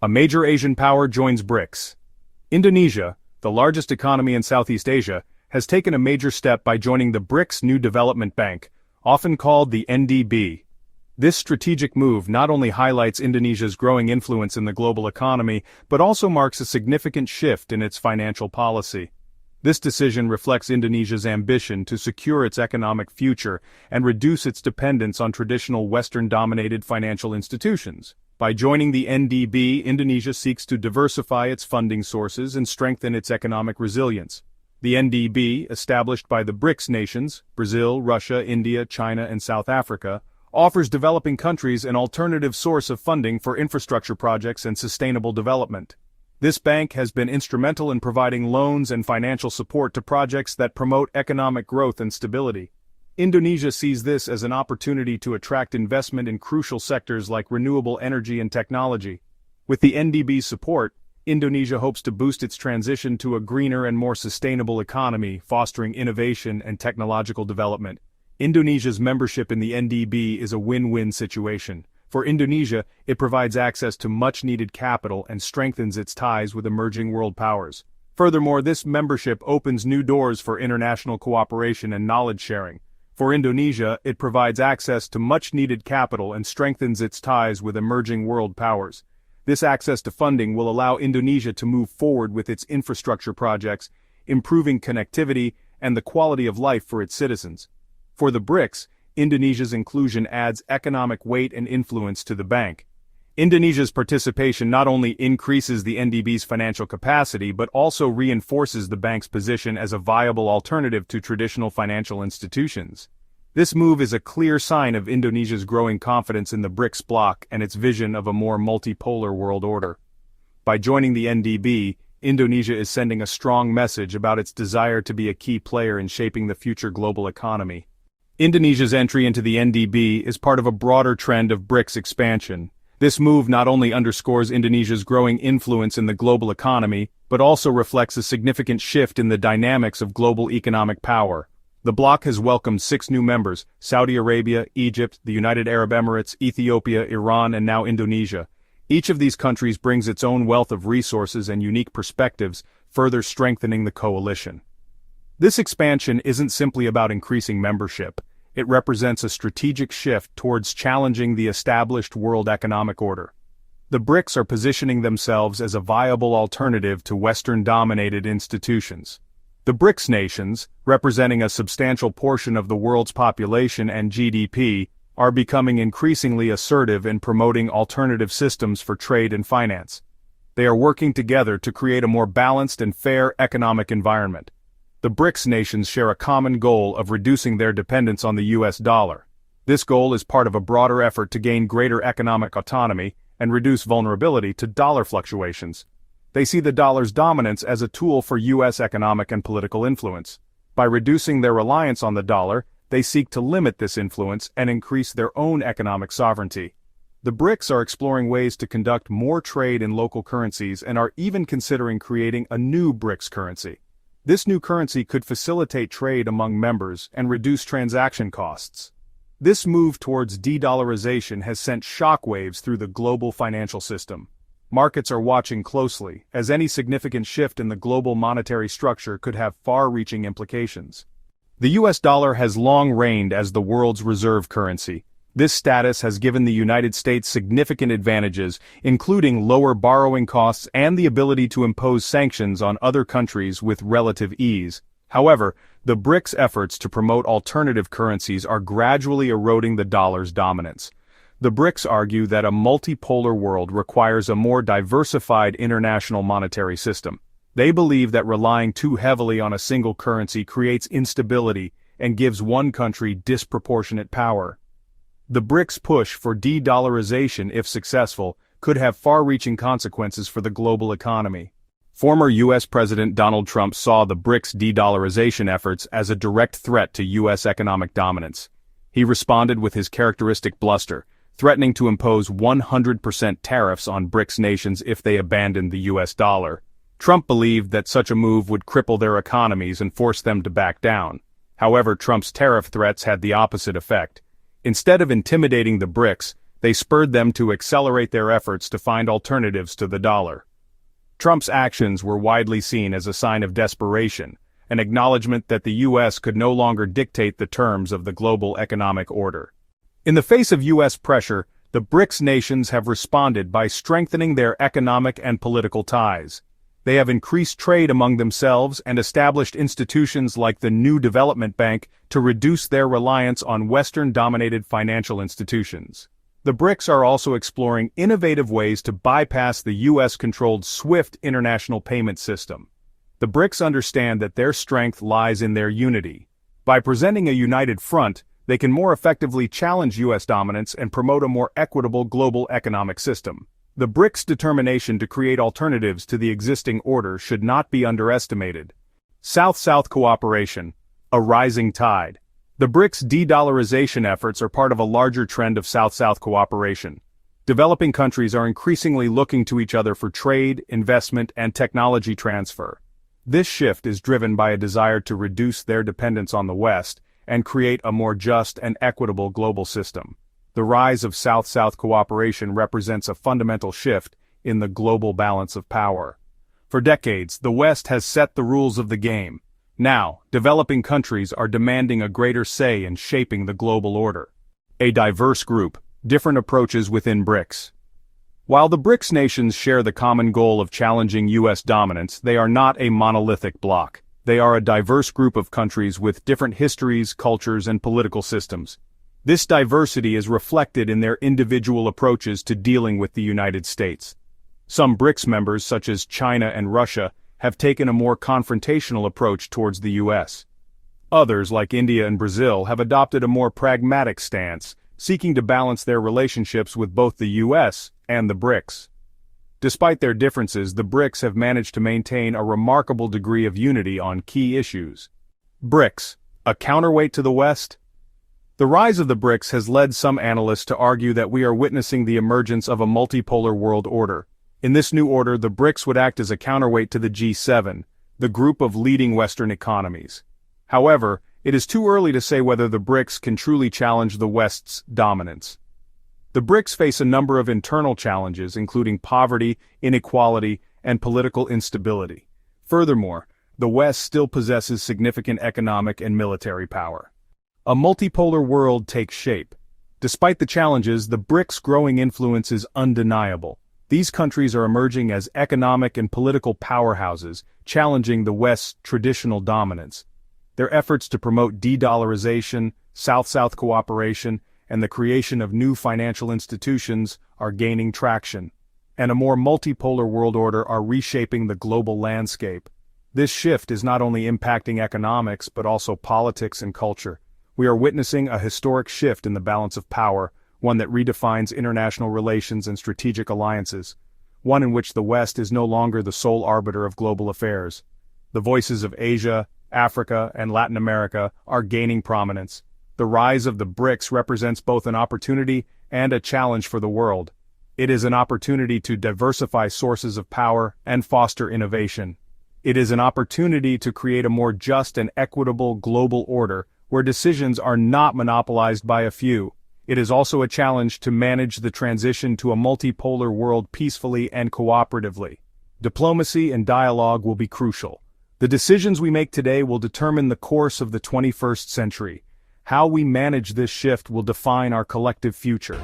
A major Asian power joins BRICS. Indonesia, the largest economy in Southeast Asia, has taken a major step by joining the BRICS New Development Bank, often called the NDB. This strategic move not only highlights Indonesia's growing influence in the global economy, but also marks a significant shift in its financial policy. This decision reflects Indonesia's ambition to secure its economic future and reduce its dependence on traditional Western-dominated financial institutions. By joining the NDB, Indonesia seeks to diversify its funding sources and strengthen its economic resilience. The NDB, established by the BRICS nations, Brazil, Russia, India, China, and South Africa, offers developing countries an alternative source of funding for infrastructure projects and sustainable development. This bank has been instrumental in providing loans and financial support to projects that promote economic growth and stability. Indonesia sees this as an opportunity to attract investment in crucial sectors like renewable energy and technology. With the NDB's support, Indonesia hopes to boost its transition to a greener and more sustainable economy, fostering innovation and technological development. Indonesia's membership in the NDB is a win-win situation. For Indonesia, it provides access to much-needed capital and strengthens its ties with emerging world powers. Furthermore, this membership opens new doors for international cooperation and knowledge sharing. For Indonesia, it provides access to much-needed capital and strengthens its ties with emerging world powers. This access to funding will allow Indonesia to move forward with its infrastructure projects, improving connectivity and the quality of life for its citizens. For the BRICS, Indonesia's inclusion adds economic weight and influence to the bank. Indonesia's participation not only increases the NDB's financial capacity but also reinforces the bank's position as a viable alternative to traditional financial institutions. This move is a clear sign of Indonesia's growing confidence in the BRICS bloc and its vision of a more multipolar world order. By joining the NDB, Indonesia is sending a strong message about its desire to be a key player in shaping the future global economy. Indonesia's entry into the NDB is part of a broader trend of BRICS expansion. This move not only underscores Indonesia's growing influence in the global economy, but also reflects a significant shift in the dynamics of global economic power. The bloc has welcomed 6 new members: Saudi Arabia, Egypt, the United Arab Emirates, Ethiopia, Iran, and now Indonesia. Each of these countries brings its own wealth of resources and unique perspectives, further strengthening the coalition. This expansion isn't simply about increasing membership. It represents a strategic shift towards challenging the established world economic order. The BRICS are positioning themselves as a viable alternative to Western-dominated institutions. The BRICS nations, representing a substantial portion of the world's population and GDP, are becoming increasingly assertive in promoting alternative systems for trade and finance. They are working together to create a more balanced and fair economic environment. The BRICS nations share a common goal of reducing their dependence on the US dollar. This goal is part of a broader effort to gain greater economic autonomy and reduce vulnerability to dollar fluctuations. They see the dollar's dominance as a tool for US economic and political influence. By reducing their reliance on the dollar, they seek to limit this influence and increase their own economic sovereignty. The BRICS are exploring ways to conduct more trade in local currencies and are even considering creating a new BRICS currency. This new currency could facilitate trade among members and reduce transaction costs. This move towards de-dollarization has sent shockwaves through the global financial system. Markets are watching closely, as any significant shift in the global monetary structure could have far-reaching implications. The US dollar has long reigned as the world's reserve currency. This status has given the United States significant advantages, including lower borrowing costs and the ability to impose sanctions on other countries with relative ease. However, the BRICS efforts to promote alternative currencies are gradually eroding the dollar's dominance. The BRICS argue that a multipolar world requires a more diversified international monetary system. They believe that relying too heavily on a single currency creates instability and gives one country disproportionate power. The BRICS push for de-dollarization, if successful, could have far-reaching consequences for the global economy. Former U.S. President Donald Trump saw the BRICS de-dollarization efforts as a direct threat to U.S. economic dominance. He responded with his characteristic bluster, threatening to impose 100% tariffs on BRICS nations if they abandoned the U.S. dollar. Trump believed that such a move would cripple their economies and force them to back down. However, Trump's tariff threats had the opposite effect. Instead of intimidating the BRICS, They spurred them to accelerate their efforts to find alternatives to the dollar. Trump's actions were widely seen as a sign of desperation, an acknowledgement that the U.S. could no longer dictate the terms of the global economic order. In the face of U.S. pressure, the BRICS nations have responded by strengthening their economic and political ties. They have increased trade among themselves and established institutions like the New Development Bank to reduce their reliance on Western-dominated financial institutions. The BRICS are also exploring innovative ways to bypass the U.S.-controlled SWIFT international payment system. The BRICS understand that their strength lies in their unity. By presenting a united front, they can more effectively challenge U.S. dominance and promote a more equitable global economic system. The BRICS' determination to create alternatives to the existing order should not be underestimated. South-South cooperation, a rising tide. The BRICS de-dollarization efforts are part of a larger trend of South-South cooperation. Developing countries are increasingly looking to each other for trade, investment, and technology transfer. This shift is driven by a desire to reduce their dependence on the West and create a more just and equitable global system. The rise of South-South cooperation represents a fundamental shift in the global balance of power. For decades, the West has set the rules of the game. Now, developing countries are demanding a greater say in shaping the global order. A diverse group, different approaches within BRICS. While the BRICS nations share the common goal of challenging U.S. dominance, they are not a monolithic bloc. They are a diverse group of countries with different histories, cultures, and political systems. This diversity is reflected in their individual approaches to dealing with the United States. Some BRICS members, such as China and Russia, have taken a more confrontational approach towards the U.S. Others, like India and Brazil, have adopted a more pragmatic stance, seeking to balance their relationships with both the U.S. and the BRICS. Despite their differences, the BRICS have managed to maintain a remarkable degree of unity on key issues. BRICS, a counterweight to the West? The rise of the BRICS has led some analysts to argue that we are witnessing the emergence of a multipolar world order. In this new order, the BRICS would act as a counterweight to the G7, the group of leading Western economies. However, it is too early to say whether the BRICS can truly challenge the West's dominance. The BRICS face a number of internal challenges, including poverty, inequality, and political instability. Furthermore, the West still possesses significant economic and military power. A multipolar world takes shape. Despite the challenges, the BRICS' growing influence is undeniable. These countries are emerging as economic and political powerhouses, challenging the West's traditional dominance. Their efforts to promote de-dollarization, South-South cooperation, and the creation of new financial institutions are gaining traction, and a more multipolar world order are reshaping the global landscape. This shift is not only impacting economics but also politics and culture. We are witnessing a historic shift in the balance of power, one that redefines international relations and strategic alliances, one in which the West is no longer the sole arbiter of global affairs. The voices of Asia, Africa, and Latin America are gaining prominence. The rise of the BRICS represents both an opportunity and a challenge for the world. It is an opportunity to diversify sources of power and foster innovation. It is an opportunity to create a more just and equitable global order where decisions are not monopolized by a few. It is also a challenge to manage the transition to a multipolar world peacefully and cooperatively. Diplomacy and dialogue will be crucial. The decisions we make today will determine the course of the 21st century. How we manage this shift will define our collective future.